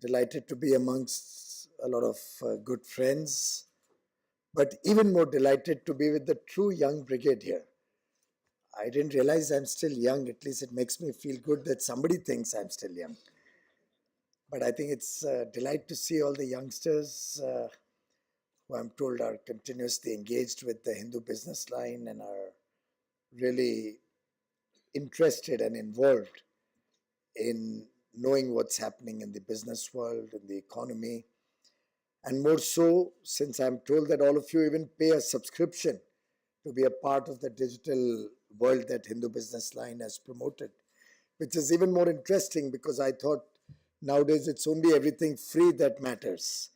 Delighted to be amongst a lot of good friends, but even more delighted to be with the true young brigade here. I didn't realize I'm still young. At least it makes me feel good that somebody thinks I'm still young. But I think it's a delight to see all the youngsters who I'm told are continuously engaged with the Hindu business line and are really interested and involved in knowing what's happening in the business world, in the economy, and more so since I'm told that all of you even pay a subscription to be a part of the digital world that Hindu Business Line has promoted, which is even more interesting because I thought nowadays it's only everything free that matters.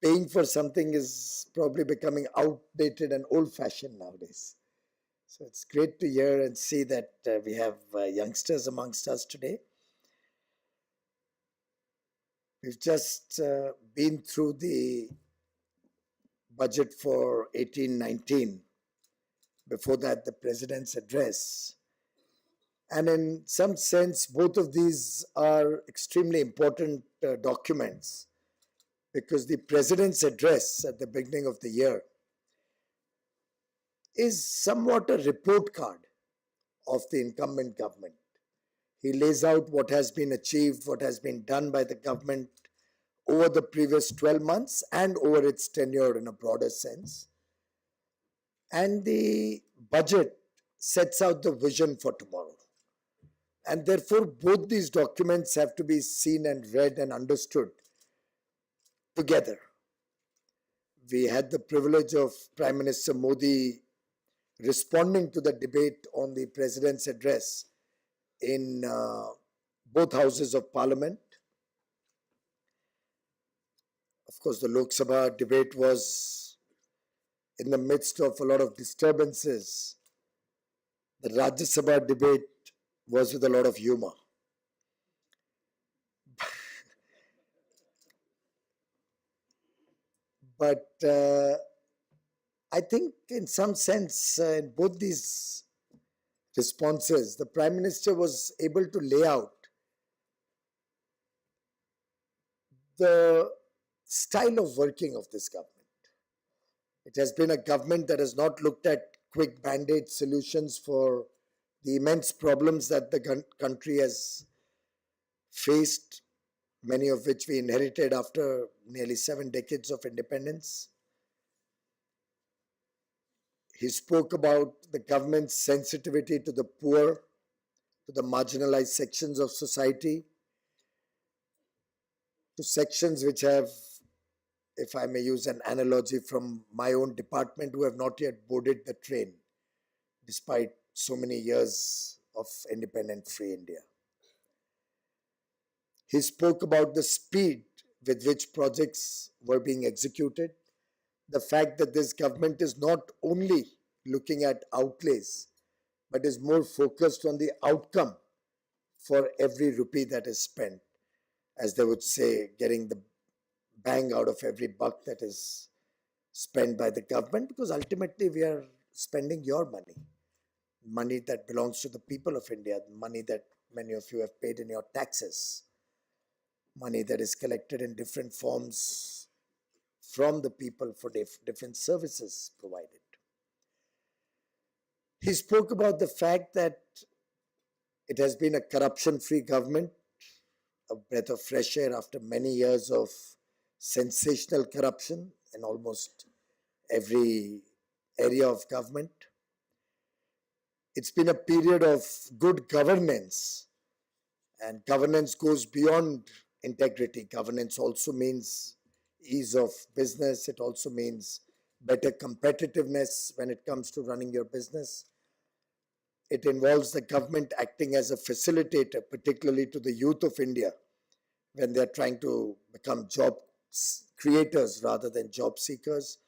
Paying for something is probably becoming outdated and old-fashioned nowadays. So it's great to hear and see that we have youngsters amongst us today. We've just been through the budget for 18-19. Before that, the President's address. And in some sense, both of these are extremely important documents because the President's address at the beginning of the year is somewhat a report card of the incumbent government. He lays out what has been achieved, what has been done by the government over the previous 12 months and over its tenure in a broader sense. And the budget sets out the vision for tomorrow. And therefore, both these documents have to be seen and read and understood together. We had the privilege of Prime Minister Modi responding to the debate on the President's address in both houses of Parliament. Of course, the Lok Sabha debate was in the midst of a lot of disturbances. The Rajya Sabha debate was with a lot of humor. But I think in some sense, in both these responses, the Prime Minister was able to lay out the style of working of this government. It has been a government that has not looked at quick band-aid solutions for the immense problems that the country has faced, many of which we inherited after nearly 7 decades of independence. He spoke about the government's sensitivity to the poor, to the marginalized sections of society, to sections which have, if I may use an analogy from my own department, who have not yet boarded the train, despite so many years of independent free India. He spoke about the speed with which projects were being executed, the fact that this government is not only looking at outlays, but is more focused on the outcome for every rupee that is spent, as they would say, getting the bang out of every buck that is spent by the government, because ultimately we are spending your money, money that belongs to the people of India, money that many of you have paid in your taxes, money that is collected in different forms from the people for different services provided. He spoke about the fact that it has been a corruption-free government, a breath of fresh air after many years of sensational corruption in almost every area of government. It's been a period of good governance, and governance goes beyond integrity. Governance also means ease of business. It also means better competitiveness when it comes to running your business. It involves the government acting as a facilitator, particularly to the youth of India, when they're trying to become job creators rather than job seekers,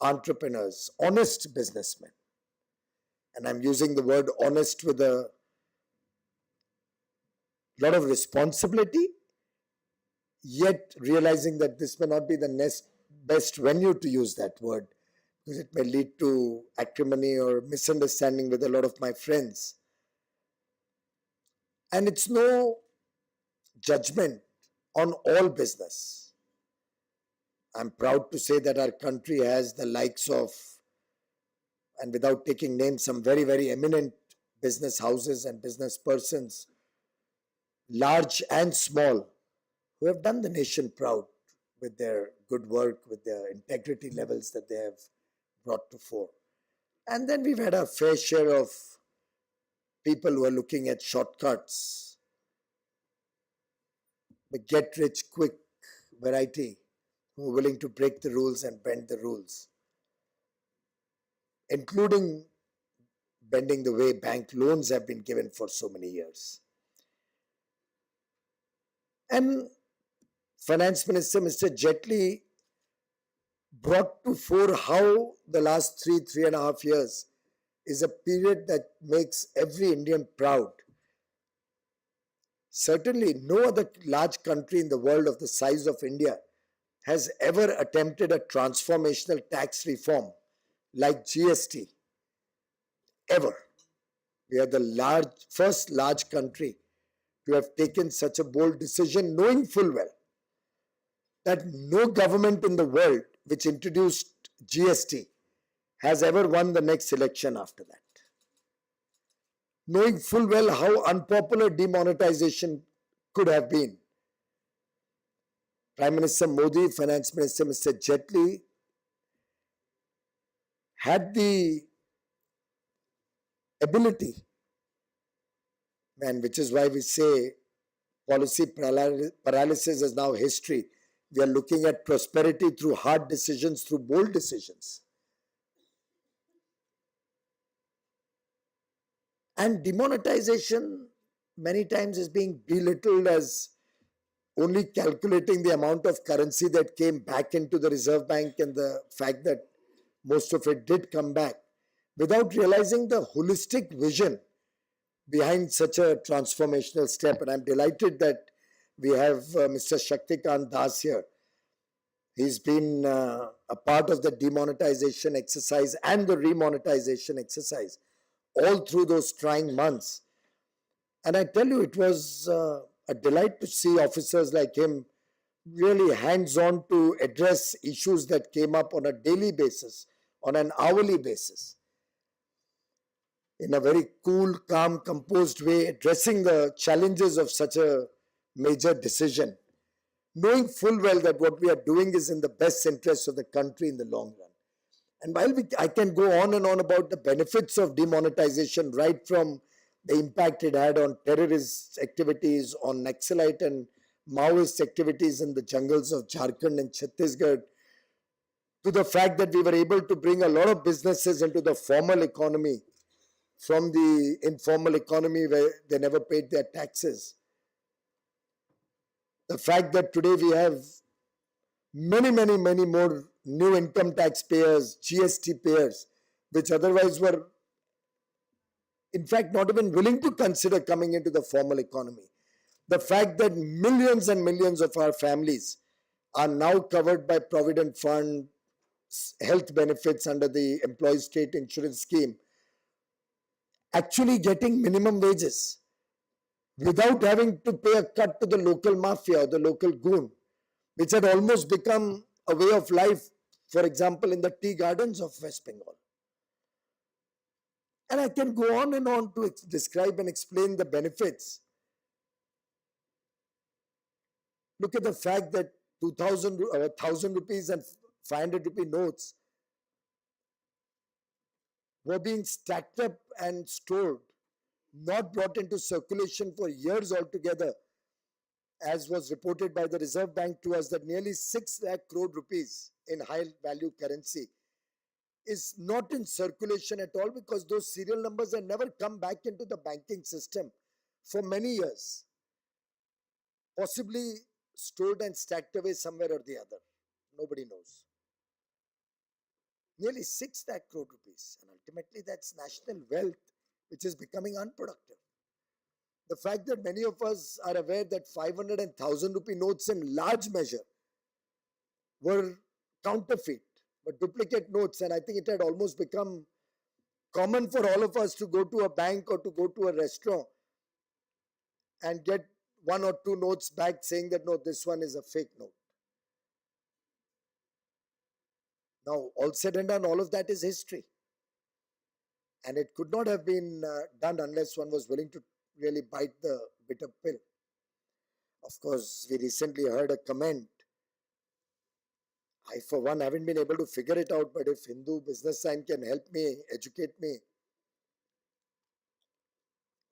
entrepreneurs, honest businessmen. And I'm using the word honest with a lot of responsibility, yet realizing that this may not be the best venue to use that word, because it may lead to acrimony or misunderstanding with a lot of my friends. And it's no judgment on all business. I'm proud to say that our country has the likes of, and without taking names, some very, very eminent business houses and business persons, large and small, who have done the nation proud with their good work, with their integrity levels that they have brought to fore. And then we've had a fair share of people who are looking at shortcuts, the get rich quick variety, who are willing to break the rules and bend the rules, including bending the way bank loans have been given for so many years. And Finance Minister Mr. Jaitley brought to fore how the last 3.5 years is a period that makes every Indian proud. Certainly, no other large country in the world of the size of India has ever attempted a transformational tax reform like GST, ever. We are the first large country to have taken such a bold decision, knowing full well that no government in the world which introduced GST has ever won the next election after that. Knowing full well how unpopular demonetization could have been, Prime Minister Modi, Finance Minister Mr. Jaitley had the ability, and which is why we say policy paralysis is now history. We are looking at prosperity through hard decisions, through bold decisions. And demonetization many times is being belittled as only calculating the amount of currency that came back into the Reserve Bank and the fact that most of it did come back, without realizing the holistic vision behind such a transformational step. And I'm delighted that we have Mr. Shaktikant Das here. He's been a part of the demonetization exercise and the remonetization exercise all through those trying months. And I tell you, it was a delight to see officers like him really hands-on to address issues that came up on a daily basis, on an hourly basis, in a very cool, calm, composed way, addressing the challenges of such a major decision, knowing full well that what we are doing is in the best interest of the country in the long run. And while I can go on and on about the benefits of demonetization, right from the impact it had on terrorist activities, on Naxalite and Maoist activities in the jungles of Jharkhand and Chhattisgarh, to the fact that we were able to bring a lot of businesses into the formal economy from the informal economy where they never paid their taxes. The fact that today we have many more new income tax payers, GST payers, which otherwise were in fact not even willing to consider coming into the formal economy. The fact that millions and millions of our families are now covered by Provident Fund, health benefits under the Employee State Insurance Scheme, actually getting minimum wages without having to pay a cut to the local mafia or the local goon, which had almost become a way of life, for example, in the tea gardens of West Bengal. And I can go on and on to describe and explain the benefits. Look at the fact that 1,000 rupees and 500 rupee notes were being stacked up and stored, not brought into circulation for years altogether, as was reported by the Reserve Bank to us, that nearly 6 lakh crore rupees in high value currency is not in circulation at all, because those serial numbers have never come back into the banking system for many years, possibly stored and stacked away somewhere or the other. Nobody knows. Nearly 6 lakh crore rupees, and ultimately that's national wealth which is becoming unproductive. The fact that many of us are aware that 500 and 1,000 rupee notes in large measure were counterfeit, were duplicate notes, and I think it had almost become common for all of us to go to a bank or to go to a restaurant and get one or two notes back saying that no, this one is a fake note. Now, all said and done, all of that is history. And it could not have been done unless one was willing to really bite the bitter pill. Of course, we recently heard a comment. I, for one, haven't been able to figure it out, but if Hindu BusinessLine can help me, educate me,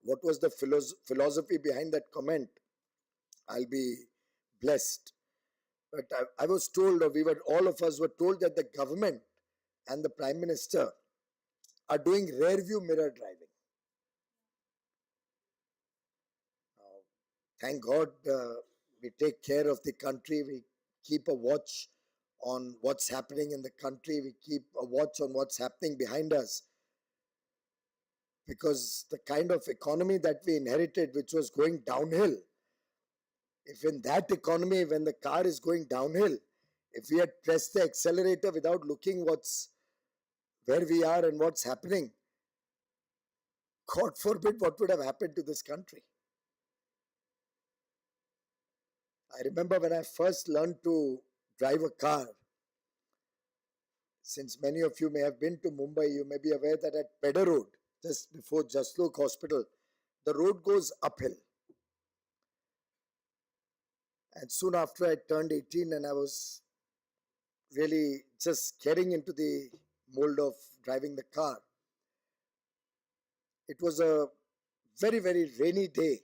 what was the philosophy behind that comment, I'll be blessed. But I was told, or all of us were told, that the government and the Prime Minister are doing rear view mirror driving. Thank God we take care of the country. We keep a watch on what's happening in the country. We keep a watch on what's happening behind us. Because the kind of economy that we inherited, which was going downhill, if in that economy, when the car is going downhill, if we had pressed the accelerator without looking where we are and what's happening, God forbid what would have happened to this country. I remember when I first learned to drive a car. Since many of you may have been to Mumbai, you may be aware that at Pedder Road, just before Jaslok Hospital, the road goes uphill. And soon after I turned 18 and I was really just getting into the mold of driving the car. It was a very, very rainy day.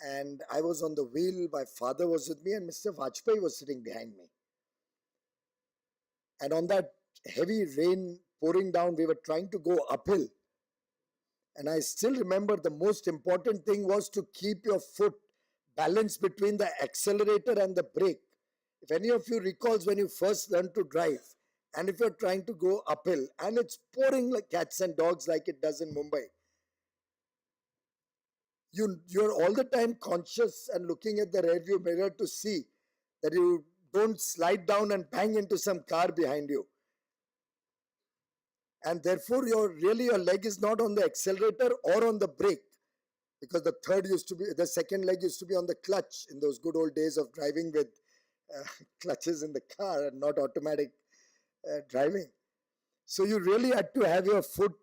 And I was on the wheel, my father was with me, and Mr. Vajpayee was sitting behind me. And on that heavy rain pouring down, we were trying to go uphill. And I still remember the most important thing was to keep your foot balanced between the accelerator and the brake. If any of you recalls when you first learned to drive, and if you're trying to go uphill, and it's pouring like cats and dogs like it does in Mumbai, you're all the time conscious and looking at the rearview mirror to see that you don't slide down and bang into some car behind you. And therefore, your leg is not on the accelerator or on the brake, because the second leg used to be on the clutch in those good old days of driving with clutches in the car and not automatic driving. So you really had to have your foot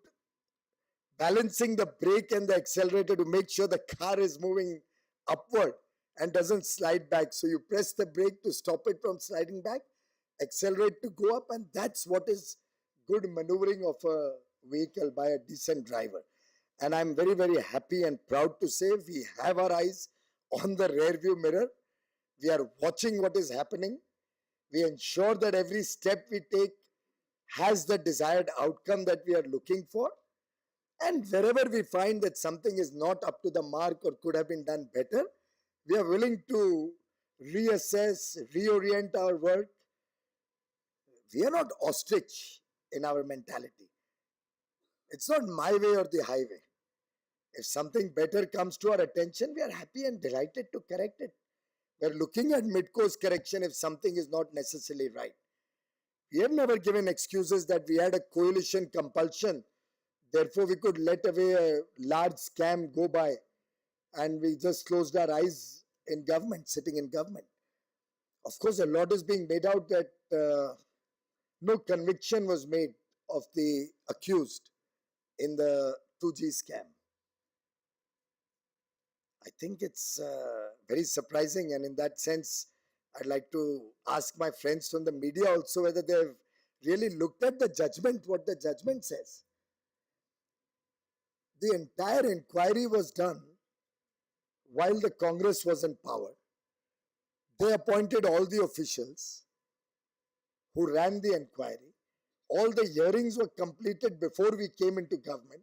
balancing the brake and the accelerator to make sure the car is moving upward and doesn't slide back. So you press the brake to stop it from sliding back, accelerate to go up, and that's what is good maneuvering of a vehicle by a decent driver. And I'm very, very happy and proud to say we have our eyes on the rear view mirror. We are watching what is happening. We ensure that every step we take has the desired outcome that we are looking for. And wherever we find that something is not up to the mark or could have been done better, we are willing to reassess, reorient our work. We are not ostrich in our mentality. It's not my way or the highway. If something better comes to our attention, we are happy and delighted to correct it. We are looking at mid-course correction if something is not necessarily right. We have never given excuses that we had a coalition compulsion, therefore we could let away a large scam go by and we just closed our eyes in government, sitting in government. Of course, a lot is being made out that no conviction was made of the accused in the 2G scam. I think it's very surprising, and in that sense, I'd like to ask my friends from the media also whether they've really looked at the judgment, what the judgment says. The entire inquiry was done while the Congress was in power. They appointed all the officials who ran the inquiry. All the hearings were completed before we came into government.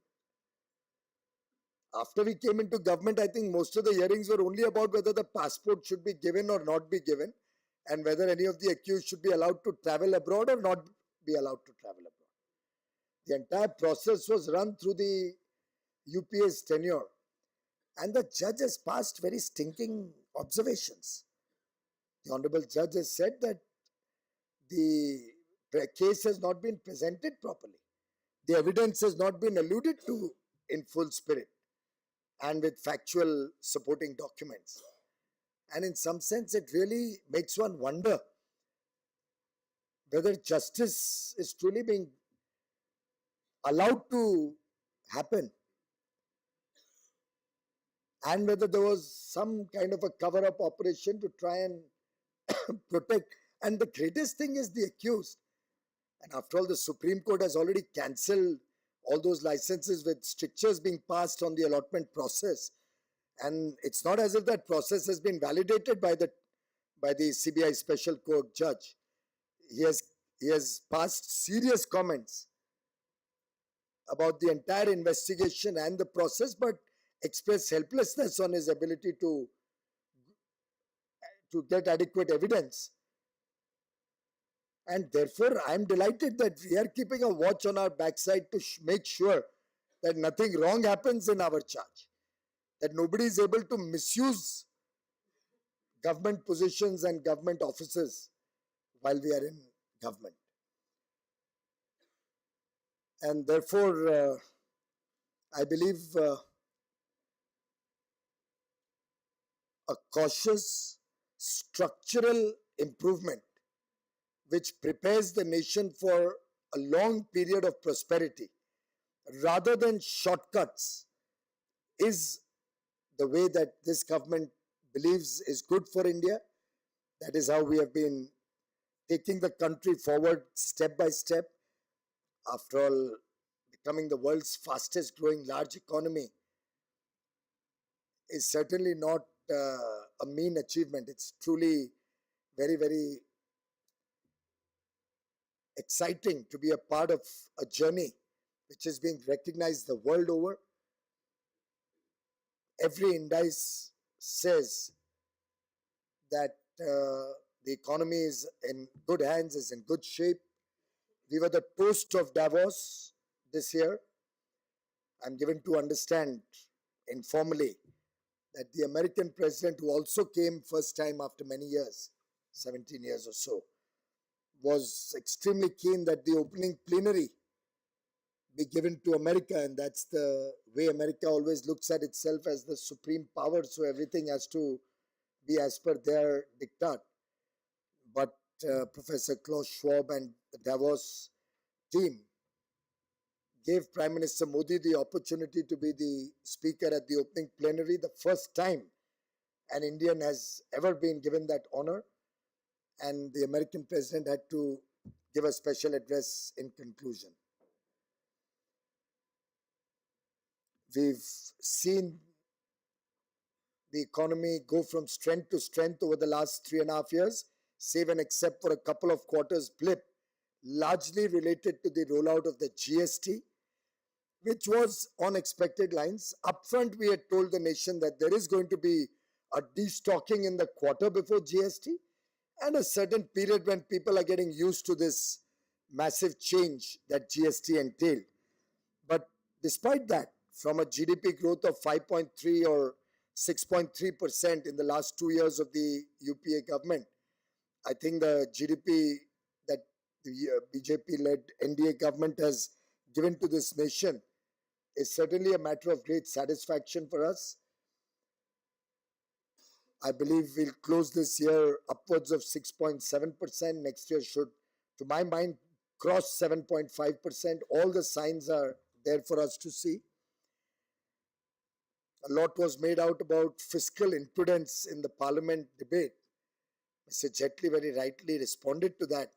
After we came into government, I think most of the hearings were only about whether the passport should be given or not be given, and whether any of the accused should be allowed to travel abroad or not be allowed to travel abroad. The entire process was run through the UPA's tenure, and the judge has passed very stinking observations. The Honorable Judge has said that the case has not been presented properly. The evidence has not been alluded to in full spirit. and with factual supporting documents. And in some sense, it really makes one wonder whether justice is truly being allowed to happen, and whether there was some kind of a cover-up operation to try and protect. And the greatest thing is the accused. And after all, the Supreme Court has already cancelled all those licenses with strictures being passed on the allotment process. And it's not as if that process has been validated by the CBI Special Court judge. He has passed serious comments about the entire investigation and the process, but expressed helplessness on his ability to get adequate evidence. And therefore, I am delighted that we are keeping a watch on our backside to make sure that nothing wrong happens in our charge, that nobody is able to misuse government positions and government offices while we are in government. And therefore, I believe a cautious structural improvement which prepares the nation for a long period of prosperity rather than shortcuts is the way that this government believes is good for India. That is how we have been taking the country forward step by step. After all, becoming the world's fastest growing large economy is certainly not a mean achievement. It's truly very, very exciting to be a part of a journey which is being recognized the world over. Every indice says that the economy is in good hands, is in good shape. We were the toast of Davos this year. I'm given to understand informally that the American president, who also came first time after many years, 17 years or so, was extremely keen that the opening plenary be given to America, and that's the way America always looks at itself, as the supreme power, so everything has to be as per their diktat. But Professor Klaus Schwab and the Davos team gave Prime Minister Modi the opportunity to be the speaker at the opening plenary, the first time an Indian has ever been given that honor. And the American president had to give a special address in conclusion. We've seen the economy go from strength to strength over the last 3.5 years, save and except for a couple of quarters blip, largely related to the rollout of the GST, which was on expected lines. Upfront, we had told the nation that there is going to be a destocking in the quarter before GST, and a certain period when people are getting used to this massive change that GST entailed. But despite that, from a GDP growth of 5.3 or 6.3% in the last 2 years of the UPA government, I think the GDP that the BJP-led NDA government has given to this nation is certainly a matter of great satisfaction for us. I believe we'll close this year upwards of 6.7%. Next year should, to my mind, cross 7.5%. All the signs are there for us to see. A lot was made out about fiscal imprudence in the parliament debate. Mr. Jaitley very rightly responded to that.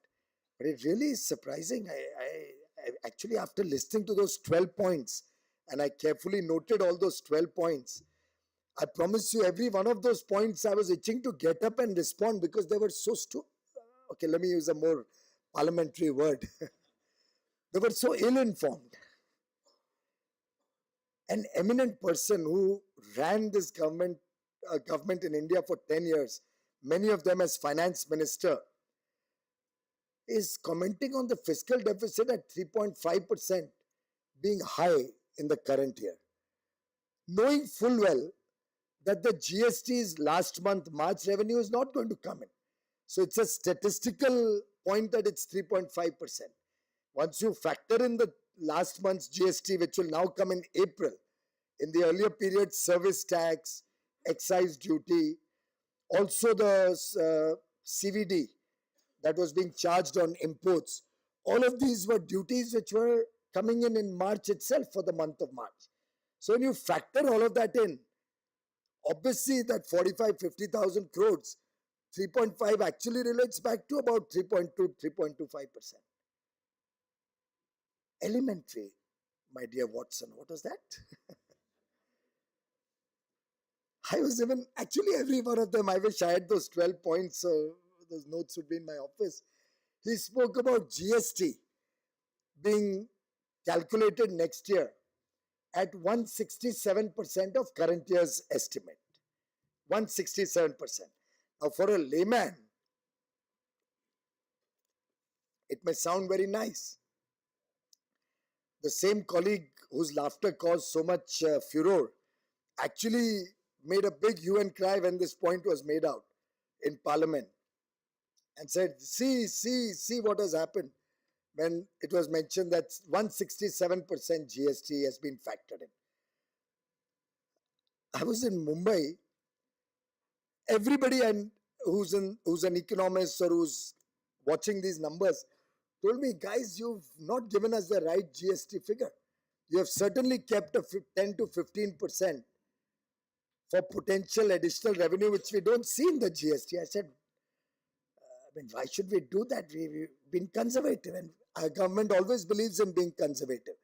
But it really is surprising. I actually, after listening to those 12 points, and I carefully noted all those 12 points, I promise you, every one of those points I was itching to get up and respond because they were so okay, let me use a more parliamentary word. They were so ill-informed. An eminent person who ran this government in India for 10 years, many of them as finance minister, is commenting on the fiscal deficit at 3.5% being high in the current year, knowing full well that the GST's last month March revenue is not going to come in. So it's a statistical point that it's 3.5%. Once you factor in the last month's GST, which will now come in April, In the earlier period, service tax, excise duty, also the CVD that was being charged on imports. All of these were duties which were coming in March itself for the month of March. So when you factor all of that in, obviously that 50,000 crores, 3.5 actually relates back to about 3.2, 3.25%. Elementary, my dear Watson. What was that? I was even, actually every one of them, I wish I had those 12 points, so those notes would be in my office. He spoke about GST being calculated next year at 167% of current year's estimate. 167%. Now for a layman, it may sound very nice. The same colleague whose laughter caused so much furor actually made a big hue and cry when this point was made out in Parliament and said, see what has happened when it was mentioned that 167% GST has been factored in. I was in Mumbai. Everybody who's an economist or who's watching these numbers told me, guys, you've not given us the right GST figure. You have certainly kept a 10 to 15% for potential additional revenue, which we don't see in the GST. I said, why should we do that? We've been conservative, and our government always believes in being conservative,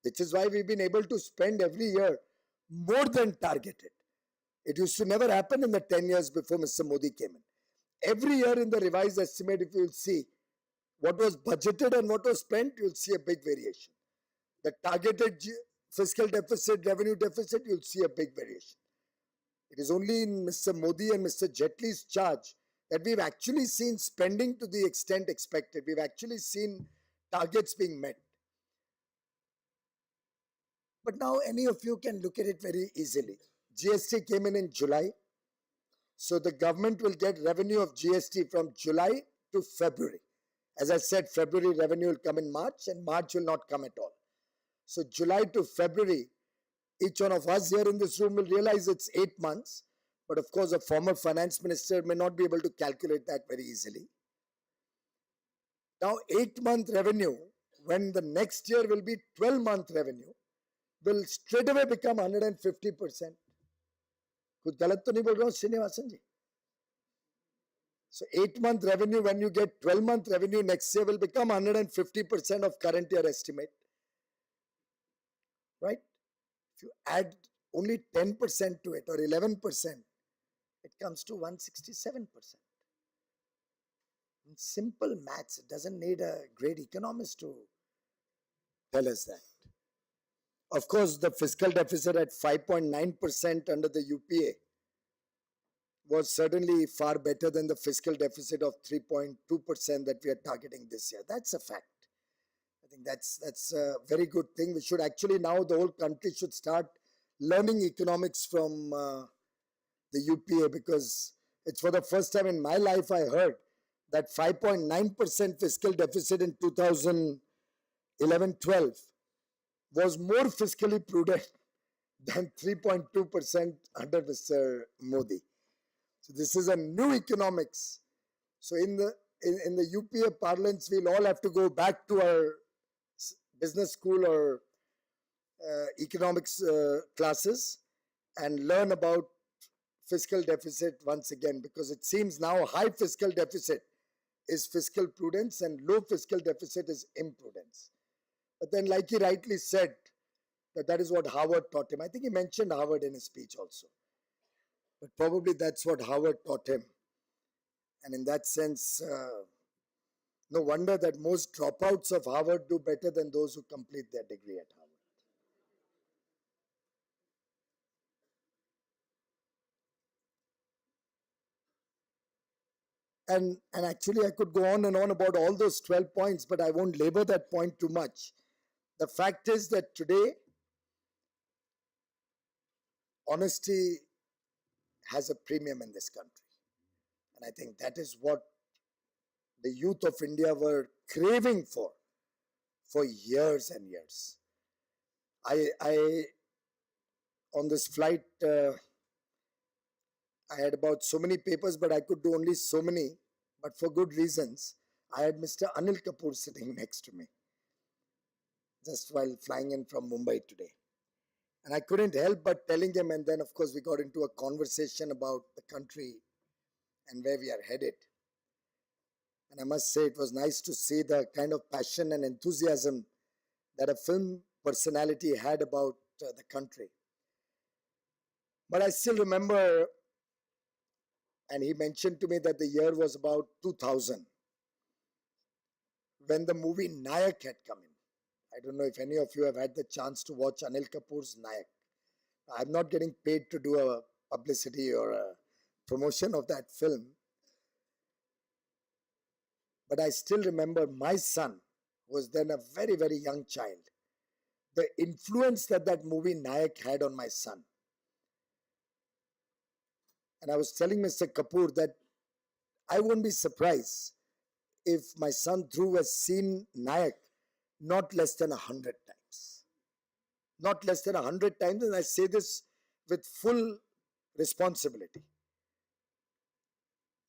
which is why we've been able to spend every year more than targeted. It used to never happen in the 10 years before Mr. Modi came in. Every year in the revised estimate, if you'll see what was budgeted and what was spent, you'll see a big variation. The targeted fiscal deficit, revenue deficit, you'll see a big variation. It is only in Mr. Modi and Mr. Jaitley's charge that we've actually seen spending to the extent expected. We've actually seen targets being met. But now any of you can look at it very easily. GST came in July. So the government will get revenue of GST from July to February. As I said, February revenue will come in March, and March will not come at all. So July to February, each one of us here in this room will realize it's 8 months. But of course, a former finance minister may not be able to calculate that very easily. Now, 8-month revenue, when the next year will be 12-month revenue, will straight away become 150%. कुछ गलत तो नहीं बोल रहा हूँ श्रीनिवासन जी? So 8-month revenue, when you get 12-month revenue next year, will become 150% of current year estimate. Right? If you add only 10% to it or 11%, it comes to 167%. In simple maths, it doesn't need a great economist to tell us that. Of course, the fiscal deficit at 5.9% under the UPA was certainly far better than the fiscal deficit of 3.2% that we are targeting this year. That's a fact. I think that's a very good thing. We should actually now, the whole country should start learning economics from the UPA, because it's for the first time in my life I heard that 5.9% fiscal deficit in 2011-12 was more fiscally prudent than 3.2% under Mr. Modi. So this is a new economics. So in the UPA parlance, we'll all have to go back to our business school or economics classes and learn about fiscal deficit once again, because it seems now high fiscal deficit is fiscal prudence and low fiscal deficit is imprudence. But then, like he rightly said, that is what Harvard taught him. I think he mentioned Harvard in his speech also. But probably that's what Harvard taught him. And in that sense, no wonder that most dropouts of Harvard do better than those who complete their degree at Harvard. And actually, I could go on and on about all those 12 points, but I won't labor that point too much. The fact is that today, honesty has a premium in this country. And I think that is what the youth of India were craving for years and years. I on this flight, I had about so many papers, but I could do only so many, but for good reasons. I had Mr. Anil Kapoor sitting next to me just while flying in from Mumbai today. And I couldn't help but telling him, and then of course we got into a conversation about the country and where we are headed. And I must say it was nice to see the kind of passion and enthusiasm that a film personality had about the country. But I still remember, and he mentioned to me that the year was about 2000 when the movie Nayak had come in. I don't know if any of you have had the chance to watch Anil Kapoor's Nayak. I'm not getting paid to do a publicity or a promotion of that film. But I still remember my son, who was then a very, very young child, the influence that that movie Nayak had on my son. And I was telling Mr. Kapoor that I won't be surprised if my son Dhruv has seen Nayak not less than 100 times. Not less than 100 times, and I say this with full responsibility.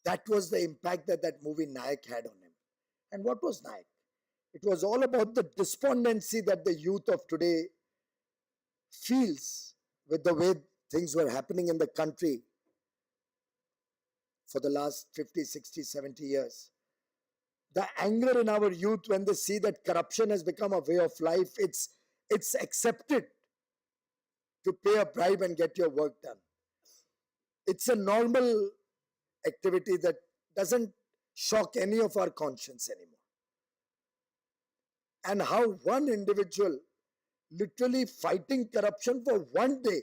That was the impact that that movie Nayak had on him. And what was Nayak? It was all about the despondency that the youth of today feels with the way things were happening in the country for the last 50, 60, 70 years. The anger in our youth when they see that corruption has become a way of life, it's accepted to pay a bribe and get your work done. It's a normal activity that doesn't shock any of our conscience anymore. And how one individual literally fighting corruption for one day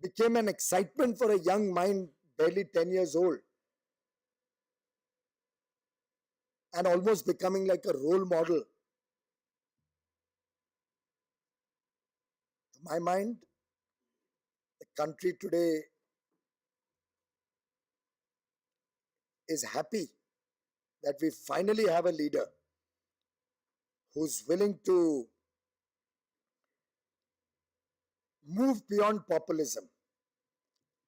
became an excitement for a young mind barely 10 years old, and almost becoming like a role model. To my mind, the country today is happy that we finally have a leader who's willing to move beyond populism,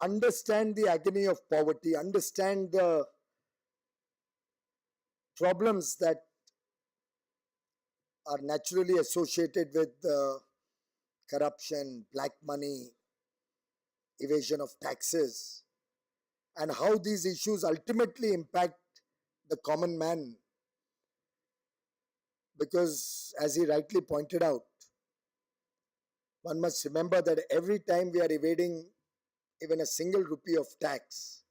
understand the agony of poverty, understand the problems that are naturally associated with corruption, black money, evasion of taxes, and how these issues ultimately impact the common man. Because, as he rightly pointed out, one must remember that every time we are evading even a single rupee of tax,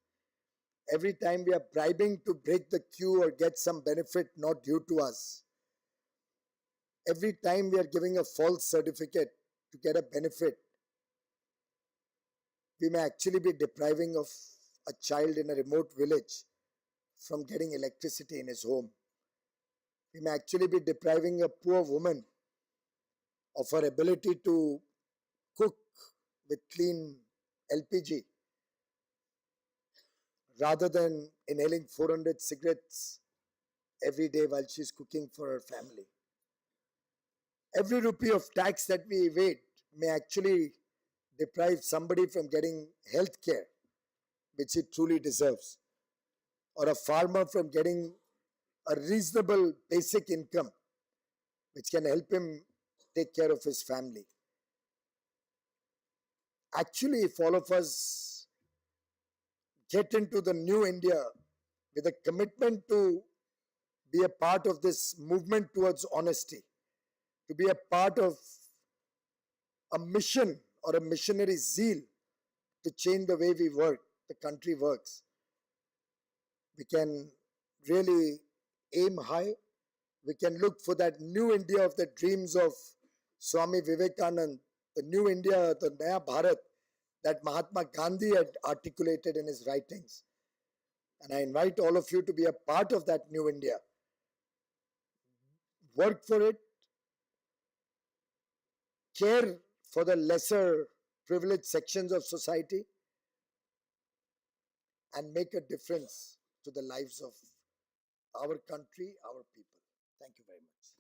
every time we are bribing to break the queue or get some benefit not due to us, every time we are giving a false certificate to get a benefit, we may actually be depriving of a child in a remote village from getting electricity in his home. We may actually be depriving a poor woman of her ability to cook with clean LPG rather than inhaling 400 cigarettes every day while she's cooking for her family. Every rupee of tax that we evade may actually deprive somebody from getting health care, which he truly deserves, or a farmer from getting a reasonable basic income, which can help him take care of his family. Actually, if all of us get into the new India with a commitment to be a part of this movement towards honesty, to be a part of a mission or a missionary zeal to change the way we work, the country works, we can really aim high. We can look for that new India of the dreams of Swami Vivekananda, the new India, the Naya Bharat that Mahatma Gandhi had articulated in his writings. And I invite all of you to be a part of that new India. Work for it, care for the lesser privileged sections of society, and make a difference to the lives of our country, our people. Thank you very much.